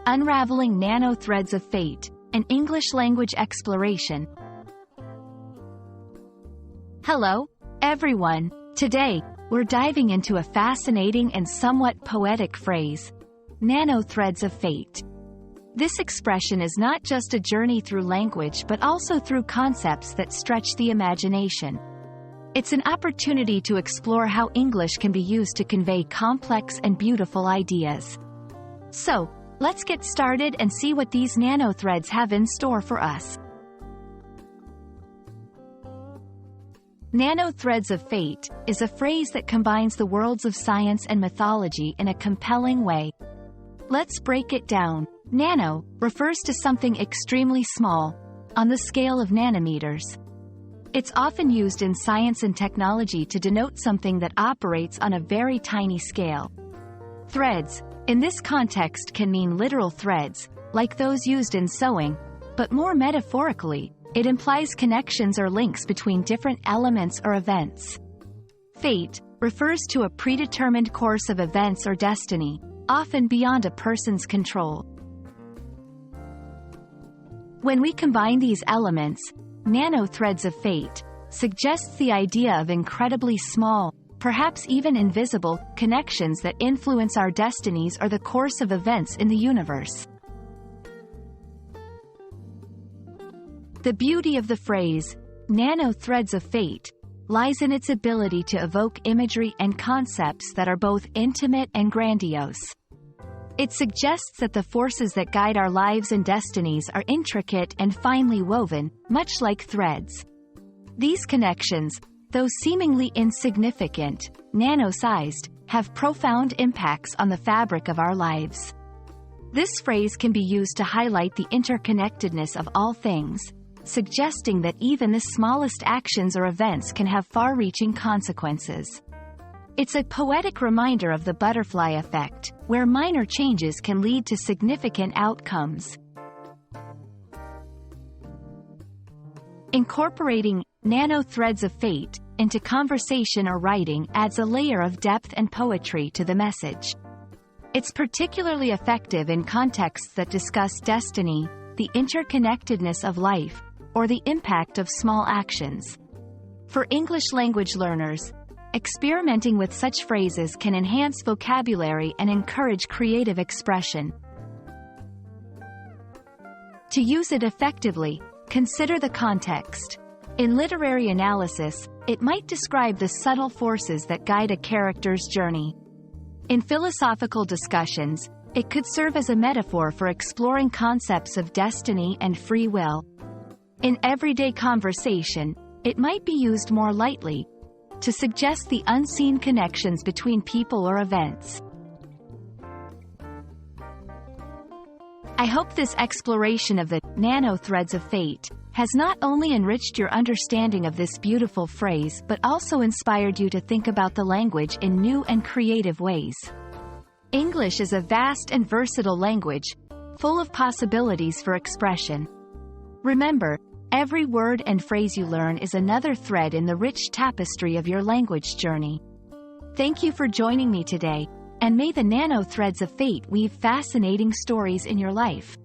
Unraveling Nano Threads of Fate, an English language exploration. Hello, everyone. Today, we're diving into a fascinating and somewhat poetic phrase, nano threads of fate. This expression is not just a journey through language but also through concepts that stretch the imagination. It's an opportunity to explore how English can be used to convey complex and beautiful ideas. So, let's get started and see what these nanothreads have in store for us. Nanothreads of fate is a phrase that combines the worlds of science and mythology in a compelling way. Let's break it down. Nano refers to something extremely small, on the scale of nanometers. It's often used in science and technology to denote something that operates on a very tiny scale. Threads, in this context, can mean literal threads, like those used in sewing, but more metaphorically, it implies connections or links between different elements or events. Fate refers to a predetermined course of events or destiny, often beyond a person's control. When we combine these elements, nanothreads of fate suggests the idea of incredibly small, perhaps even invisible, connections that influence our destinies or the course of events in the universe. The beauty of the phrase, nano threads of fate, lies in its ability to evoke imagery and concepts that are both intimate and grandiose. It suggests that the forces that guide our lives and destinies are intricate and finely woven, much like threads. These connections, though seemingly insignificant, nano-sized, have profound impacts on the fabric of our lives. This phrase can be used to highlight the interconnectedness of all things, suggesting that even the smallest actions or events can have far-reaching consequences. It's a poetic reminder of the butterfly effect, where minor changes can lead to significant outcomes. Incorporating nano threads of fate into conversation or writing adds a layer of depth and poetry to the message. It's particularly effective in contexts that discuss destiny, the interconnectedness of life, or the impact of small actions. For English language learners, experimenting with such phrases can enhance vocabulary and encourage creative expression. To use it effectively, consider the context. In literary analysis, it might describe the subtle forces that guide a character's journey. In philosophical discussions, it could serve as a metaphor for exploring concepts of destiny and free will. In everyday conversation, it might be used more lightly, to suggest the unseen connections between people or events. I hope this exploration of the nano threads of fate has not only enriched your understanding of this beautiful phrase but also inspired you to think about the language in new and creative ways. English is a vast and versatile language, full of possibilities for expression. Remember, every word and phrase you learn is another thread in the rich tapestry of your language journey. Thank you for joining me today, and may the nano threads of fate weave fascinating stories in your life.